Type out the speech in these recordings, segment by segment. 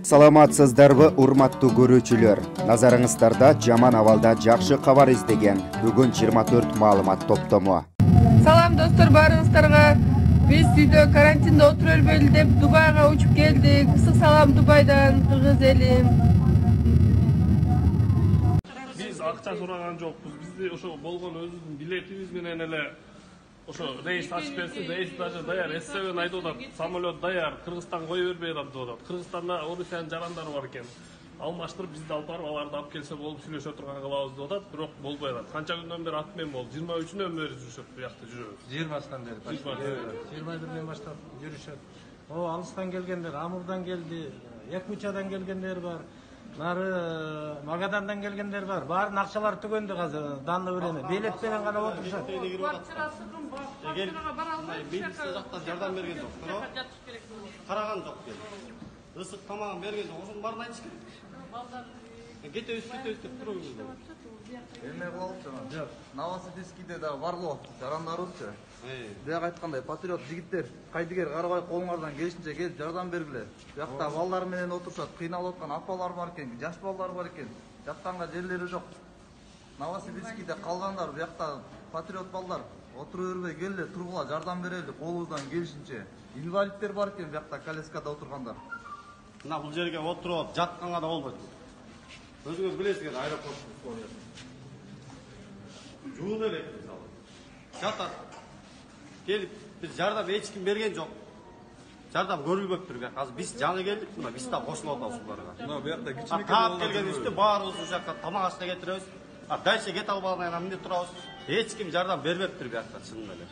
Саламатсыздарбы, урматтуу көрүүчүлөр. Назарыңыздарда жаман абалда жакшы кабар издеген бүгүн 24 маалымат топтому. Салам достор, барыңыздарга. Биз үйдө карантинде отура өлбөйлү деп Дубайга учуп келдик. Ысык салам Дубайдан, кыргыз эли. Биз акча сураган жокпуз. Бизде ошо болгон өзүбүздүн билетибиз менен эле ошо рейс ачып берсин, рейс даже даяр, ССВ айтып атат, самолет даяр, Кыргызстан кое бербей атат деп атат. Кыргызстанда Орусиянын жарандары бар экен. Алмаштырып бизди алып барып, аларды алып келсе болуп сүйлөшө турган кылабыз деп атат, бирок болбой атат. Канча күндөн бери ат менен болду? 23-үнөн бери жүрүшөт, бу жакта жүрөбүз. 20-тан бери. 21-ден баштап жүрүшөт. О, алыстан келгендер, Амурдан келди, Якучадан келгендер бар. Нары Магадандан келгендер бар. Баарын акчалар түгөндү азыр, данны берени. Билет менен гана отурушат. Квартирага бара алмай, милиция жактан жардам берген жок. Караган жок. Ысык тамагын берген жок. Ошонун баарын айтыш керек. Кетебиз деп турабыз. Эме болуп жана. Новосибирскиде да барлоо жарандарыбызчы. Бияк айткандай патриот жигиттер, кайдыгер карабай колуңардан келишинче келип жардам бергиле. Биякта балдар менен отурушат, кыйналып аткан апалар бар экен, жаш балдар бар экен. Жаттанга жерлери жок. Новосибирскиде калгандар, биякта патриот балдар отура бербей келе, тургула жардам берели, колубуздан келишинче. Инвалидтер бар экен, биякта коляскада отургандар. Мына бул жерге отуруп жатканга да болбойт. Өзүңүз билесиңер, аэропорттун условиясын. Жуун элек мисалы. Жатат. Келип, биз жардам эч ким берген жок. Жардам көрүлбөптүр бияк. Азыр биз жаңы келдик, мына биз да кошулуп атабыз буларга. Мына биякта кичинекей таап келгенибизде баарыбыз ушул жакка тамак ашына кетиребиз. Дальше кете албагандан кийин эмне турабыз? Эч ким жардам бербептир биякта, чынын эле.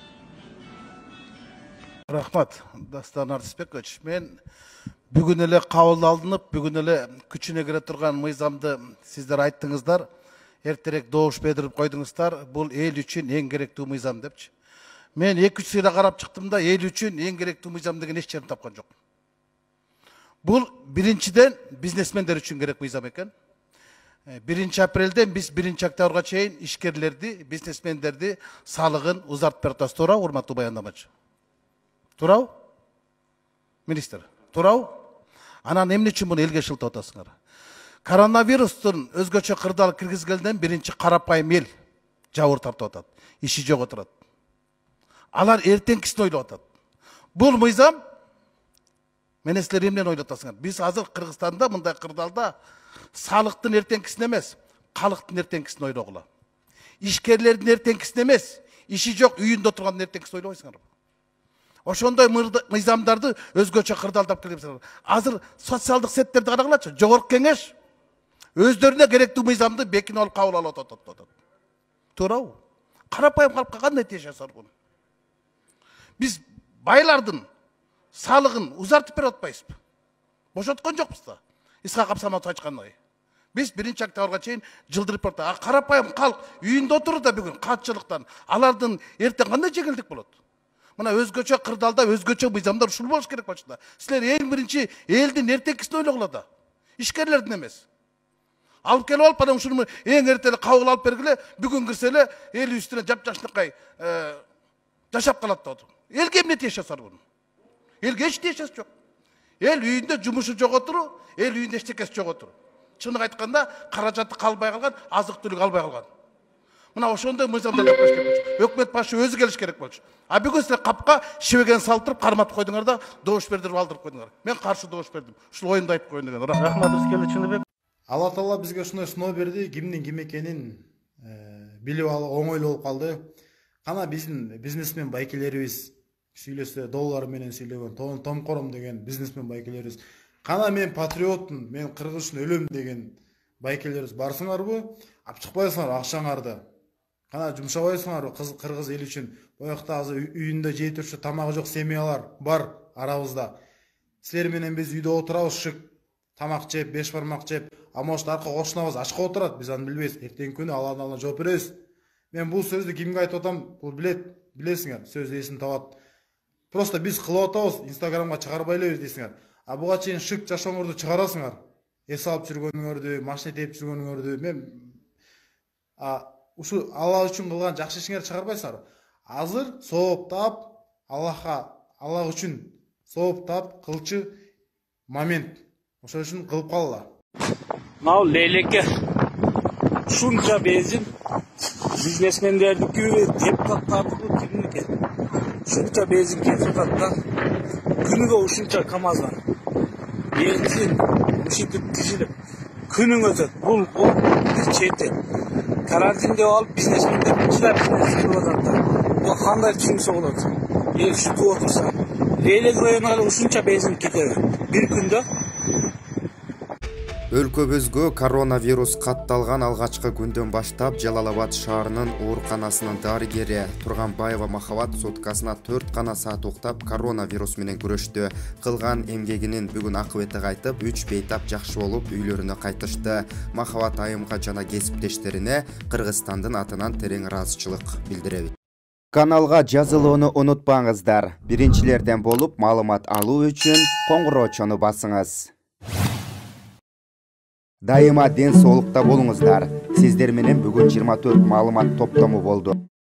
Рахмат, Дастан Артисбекович. Мен бүгүн эле кабыл алынып, бүгүн эле күчүнө кире турган мыйзамды сиздер айттыңыздар. Эртерээк добуш берип койдуңуздар. Бул эл үчүн эң керектүү мыйзам депчи. Мен 2-3 сыйра карап чыктым да, эл үчүн эң керектүү мыйзам деген эч жерин тапкан жок. Бул биринчиден бизнесмендер үчүн керек мыйзам экен. 1 апрелден биз 1 октябрга чейин ишкерлерди, бизнесмендерди салыгын узартып берип атабыз. Туурабы, урматтуу баяндамачы? Туурабы? Министр, туурабы? Анан эмне үчүн муну элге шылтап атасыңар? Коронавирустун өзгөчө кырдаал киргизгенден биринчи карапайым эл жабыр тартып атат. Иши жок отурат. Алар эртеңкисин ойлоп атат. Бул мыйзам менен силер эмнени ойлоп атасыңар? Биз азыр Кыргызстанда мындай кырдаалда салыктын эртеңкисин эмес, калктын эртеңкисин ойлогула. Ишкерлердин эртеңкисин эмес, иши жок үйүндө отургандын эртеңкисин ойлобойсуңарбы? Ошондой мыйзамдарды өзгөчө кырдаалдап келебиз. Азыр социалдык сеттерди карагылачы, жогорку кеңеш өздөрүнө керектүү мыйзамды бекинип алып кабыл алып атат. Туурабы? Карапайым калкка кандай тиеш жасар бул? Биз байлардын салыгын узартып берип атпайбызбы? Бошоткон жокпуз да. Исхак Абсаматов айткандай. Биз 1 октябрга чейин жылдырып атат. Карапайым калк үйүндө отурду да бүгүн катчылыктан. Алардын эртең кандай жеңилдик болот? Мына өзгөчө кырдаалда өзгөчө мыйзамдар ушул болуш керек болчу. Силер эң биринчи элдин эртеңкисин ойлогула да. Ишкерлердин эмес. Алып келип алып, анан ушуну эң эртеле кабыл алып бергиле, бүгүн кирсе эле эл үстүнө жапжашныкай жашап калат да. Элге эмне тиеш жасар буну? Элге эч тиеш жок. Эл үйүндө жумушу жоготуру, эл үйүндө эчтекеси жоготуру. Чынын айтканда, каражаты калбай калган, азык-түлүк албай калган. Мына ошондой мыйзамдар жапкырыш керек болчу. Өкмөт башы өзү келиш керек болчу. А бүгүн силер капка шебеген салтырып, карматып койдуңар да, добуш бердирип алдырып койдуңар. Мен каршы добуш бердим. Ушул оюмду айтып коеюн деген. Рахмат Рыскелди Чыныбек. Алла Таала бизге ушундай сыноо берди, кимдин ким экенин билип алуу оңойлуу болуп калды. Кана биздин бизнесмен байкелерибиз сүйлөсө, доллар менен сүйлөгөн, томкором деген бизнесмен байкелерибиз. Кана мен патриотмун, мен кыргыз үчүн өлөм деген байкелерибиз барсыңарбы? Ап чыкпайсыңар акчаңарды. Кана жумшабайсыңарбы кыргыз эл үчүн? Боякта азыр үйүндө жей турчу тамагы жок семьялар бар арабызда. Силер менен биз үйдө отурабыз, шык тамак жеп, 5 бармак жеп, а может арка кошунабыз ашка отурат, биз аны билбейбиз. Эртең күнү алан жооп беребиз. Мен бул сөздү кимге айтып атам? Бул билесиңер, сөз эсин табат. Просто биз кылып атабыз, Инстаграмга чыгарбай элебиз дейсиңер. А буга чейин шык жашооңорду чыгарасыңар. Эс алып жүргөнүңөрдү, машина тээп жүргөнүңөрдү, мен ушу Алла үчүн кылган жакшы ишиңерди чыгарбайсыңар. Азыр сооптап Аллах үчүн сооптап кылчы момент ошол үчүн кылып калгыла. Мынау лейлекке ушунча бензин бизнесмендердики, депутаттардыкы, кимдики? Ушунча бензин кетип атат да. Күнүгө ушунча КамАЗга бензин ушинтип тизилип күнүң өтөт. Бул бир чети. Карантинде алып бизнесмендер чыдап кылып атат да. Бул кандай түшүнсө болот? Эл шутуп отурса, Лейлек районуна ушунча бензин кетет бир күндө. Өлкөбүзгө коронавирус катталган алгачкы күндөн баштап Жалал-Абад шаарынын ооруканасынын дарыгери Турганбаева Махабат суткасына 4 гана саат уктап коронавирус менен күрөштү. Кылган эмгегинин бүгүн акыбети кайтып, 3 бейтап жакшы болуп үйлөрүнө кайтышты. Махабат айымга жана кесиптештерине Кыргызстандын атынан терең ыраазычылык билдиребиз. Каналга жазылууну унутпаңыздар. Биринчилерден болуп маалымат алуу үчүн коңгуроочону басыңыз. Дайыма ден соолукта болуңуздар. Сиздер менен бүгүн 24 маалымат топтому болду.